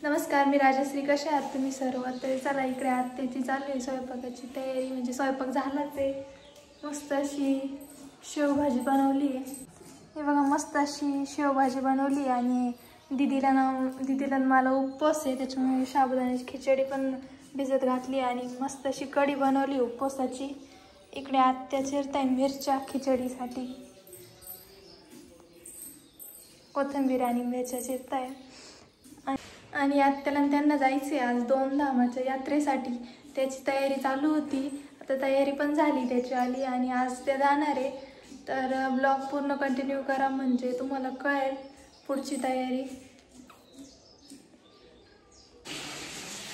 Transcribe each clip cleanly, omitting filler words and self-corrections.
नमस्कार, मी राजश्री. कशा आहात तुम्ही सर्व? तर चला इकडे आत्याची चालू आहे स्वयंपाकाची तयारी. म्हणजे स्वयंपाक झालाच आहे. मस्त अशी शेवभाजी बनवली आहे. हे बघा, मस्त अशी शेवभाजी बनवली आणि दीदीला मला उपवास आहे त्याच्यामुळे साबुदाण्याची खिचडी पण भिजत घातली आणि मस्त अशी कढी बनवली उपवासाची. इकडे आत्या चिरताय मिरच्या खिचडीसाठी, कोथिंबीर आणि मिरच्या चिरताय. आणि आत्याला त्यांना जायचे आज 2 धामाच्या यात्रेसाठी. त्याची तयारी चालू होती. आता तयारी पण झाली त्याची आली आणि आज ते जाणार आहे. तर ब्लॉग पूर्ण कंटिन्यू करा म्हणजे तुम्हाला कळेल पुढची तयारी.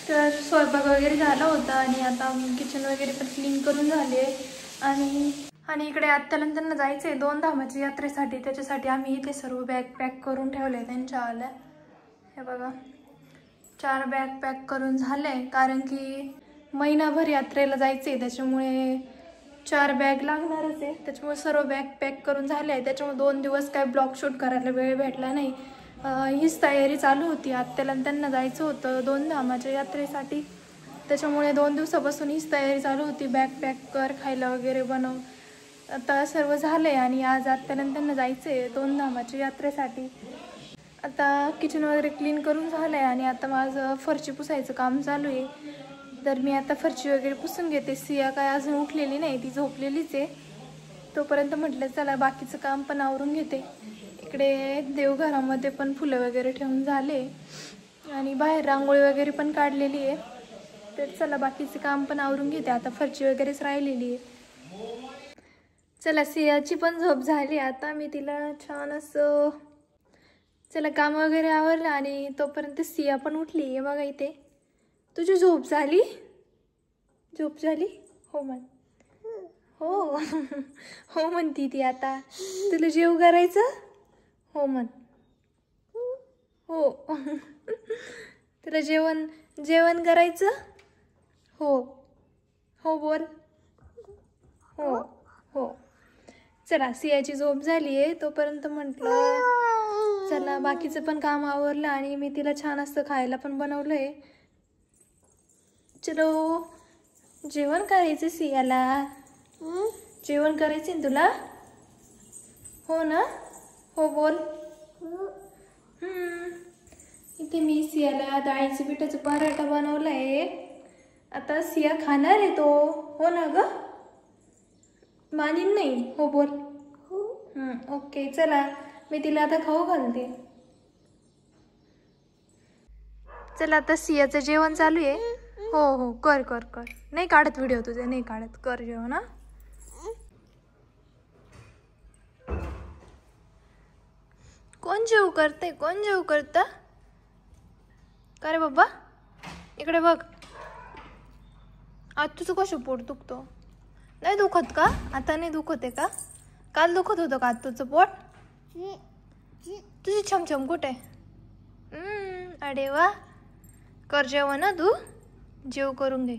तर स्वयंपाक वगैरे झाला होता आणि आता किचन वगैरे पण क्लीन करून झाले. आणि इकडे आत्याला त्यांना जायचं आहे 2 धामाच्या यात्रेसाठी. त्याच्यासाठी आम्ही इथे सर्व बॅग पॅक करून ठेवले त्यांच्या आल्या. हे बघा, 4 बॅग पॅक करून झाले कारण की महिनाभर यात्रेला जायचं आहे त्याच्यामुळे 4 बॅग लागणारच आहे. त्याच्यामुळे सर्व बॅग पॅक करून झाले आहे. त्याच्यामुळे 2 दिवस काय ब्लॉग शूट करायला वेळ भेटला नाही. हीच तयारी चालू होती. आत्याला त्यांना जायचं होतं 2 धामाच्या यात्रेसाठी. त्याच्यामुळे 2 दिवसापासून हीच तयारी चालू होती. बॅग पॅक कर, खायला वगैरे बनव. आता सर्व झालं आहे आणि आज आत्याला त्यांना जायचं आहे 2 धामाच्या यात्रेसाठी. आता किचन वगैरे क्लीन करून झालं आहे आणि आता माझं फरशी पुसायचं काम चालू आहे. तर मी आता फरशी वगैरे पुसून घेते. सिया काय अजून उठलेली नाही, ती झोपलेलीच आहे. तोपर्यंत म्हटलं चला बाकीचं काम पण आवरून घेते. इकडे देवघरामध्ये पण फुलं वगैरे ठेवून झाले आणि बाहेर रांगोळी वगैरे पण काढलेली आहे. तर चला बाकीचं काम पण आवरून घेते. आता फरशी वगैरेच राहिलेली आहे. चला, सियाची पण झोप झाली. आता मी तिला छान असं चला काम वगैरे आवरलं आणि तोपर्यंत सिया पण उठली आहे. बघा इथे. तुझी झोप झाली? झोप झाली? हो म्हण. हो हो म्हणती ती. आता तुला जेव करायचं? हो म्हण. हो तुला जेवण करायचं? हो हो बोल. हो हो. चला, सियाची झोप झाली आहे. तोपर्यंत म्हटलं चला बाकीचं पण काम आवरलं आणि मी तिला छान असं खायला पण बनवलं आहे. चलो, जेवण करायचं सियाला. जेवण करायचं ना तुला? हो ना? हो बोल. इथे मी सियाला डाळीचं पिठाचं पराठा बनवला आहे. आता सिया खाणार आहे तो. हो ना ग? मानीन नाही? हो बोल. ओके, चला मी तिला आता खाऊ घालते. चला, आता सियाचं जेवण चालू आहे. हो हो, कर कर कर. नाही काढत व्हिडिओ तुझे, नाही काढत. कर जेवण. कोण जेव करते? कोण जेव करतं? का रे बाबा, इकडे बघ. आज तुझं कसं पोट दुखतो? नाही दुखत का? आता नाही दुखत आहे का? काल दुखत होतं का आज तुझं पोट? तुझी छमछम कुठे? अरे वा, कर जेवण ना तू. जेव करून घे.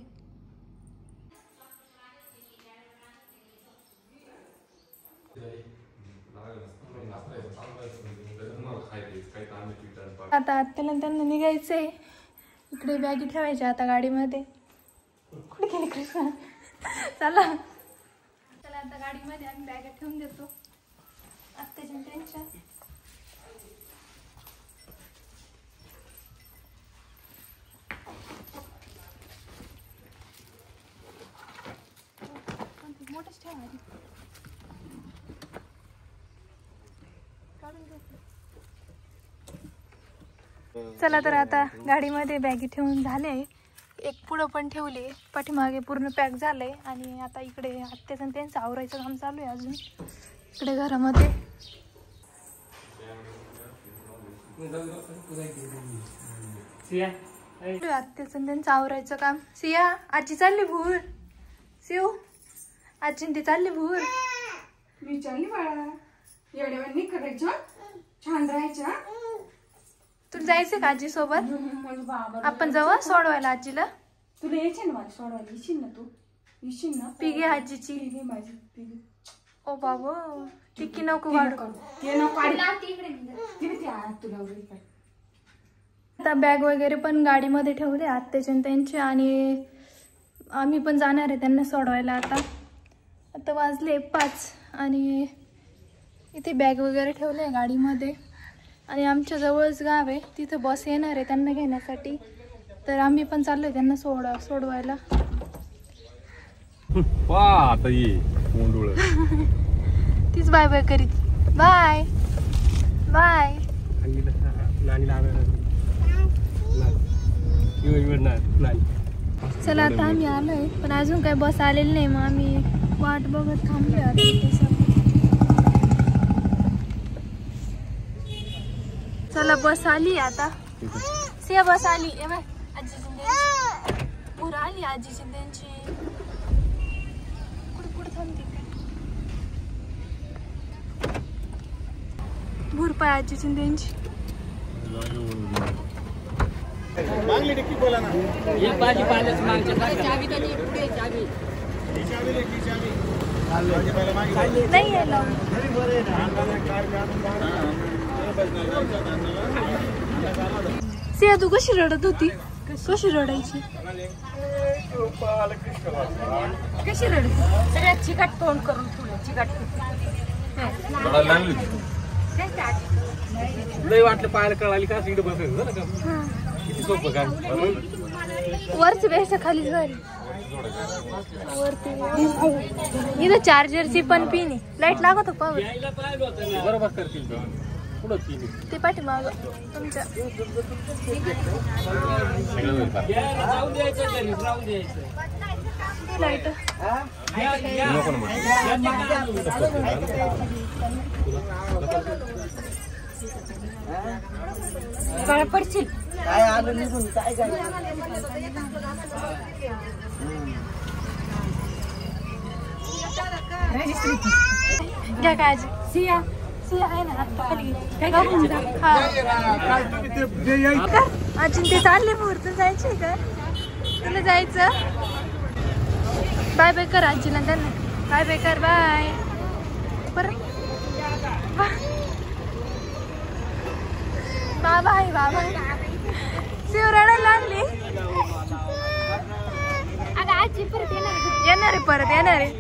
आता आत्याला त्यांना निघायचंय. इकडे बॅगी ठेवायच्या आता गाडीमध्ये. कुठे गेले कृष्णा? चला आता गाडीमध्ये आम्ही बॅगा ठेवून देतो आत्याच्या त्यांच्या. मोठंच ठेवा आधी. चला, तर आता गाडीमध्ये बॅगी ठेवून झाले. एक पुढं पण ठेवली, पाठीमागे पूर्ण पॅक झालंय आणि आता इकडे आत्याचं त्यांचं आवरायचं काम चालू आहे अजून इकडे घरामध्ये. आत्याचं त्यांचं आवरायचं काम. सिया, आजी चालली भूर. शिव, आजी ती चालली भूर. मी चालली बाळा. एवढ्या नाही करायचं, छान राहायचं. तुला जायचं का आजी सोबत? आपण जाऊ सोडवायला आजीला. तुला यायचं ना मला सोडवायला? येशील ना तू? येशील ना? पिगी आजीची. पिगी माझी पिगी. ओ बाबा, टिक्की नको काढू. ते नको काढ. तिने ते तुला आता बॅग वगैरे पण गाडीमध्ये ठेवले आत्याचे त्यांचे आणि आम्ही पण जाणार आहे त्यांना सोडवायला. आता वाजले 5 आणि इथे बॅग वगैरे ठेवले गाडीमध्ये आणि आमच्या जवळच गाव आहे तिथं बस येणार आहे त्यांना घेण्यासाठी. तर आम्ही पण चाललोय त्यांना सोडवायला. तीच बाय बाय करीत. Bye bye. चला आता आम्ही आलोय पण अजून काही बस आलेली नाही मग आम्ही वाट बघत थांबलोय आता. चला बस आली आता. सिया बस आली. आजी शिंदे पुरा आली. आजी शिंदेची कुठे थांबते भूरपाय आजी शिंदेची. मागली नक्की बोला ना. ये भाजी पालच मागच्या चावी तर नाही पुढे चावी. ही चावी लेकी चावी. भाजी पाला मागली नाही आहे लाव. सिया तू कशी रडत होती? कशी रडायची? कशी रडत? सगळ्यात चिकट तोंड करून ठेवलं. चिकट लय वाटलं पाहायला कळाली का सीट बसायचं झालं का. किती सोपं काय. वरची पेक्षा खाली झाली. इथं चार्जरची पण पिन आहे. लाईट लागत हो पावर. बरोबर करतील पुढं ते पाठीमाग तुमच्या लाईट काळ पडशील. काय आलं निघून काय काय. घ्या काळजी. सिया आहे ना खाली. अजून ते चालले मुहूर्त जायचे का तुला जायचं. बाय बाय कर आजीला त्यांना. बाय बाय कर. बाय परत बाबा आहे. बाबा शिव रडायला लागली. आजी परत येणार आहे. परत येणार आहे.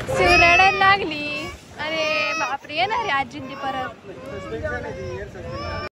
शिव रडायला लागली. अरे बापरे येणार आहे आजी परत.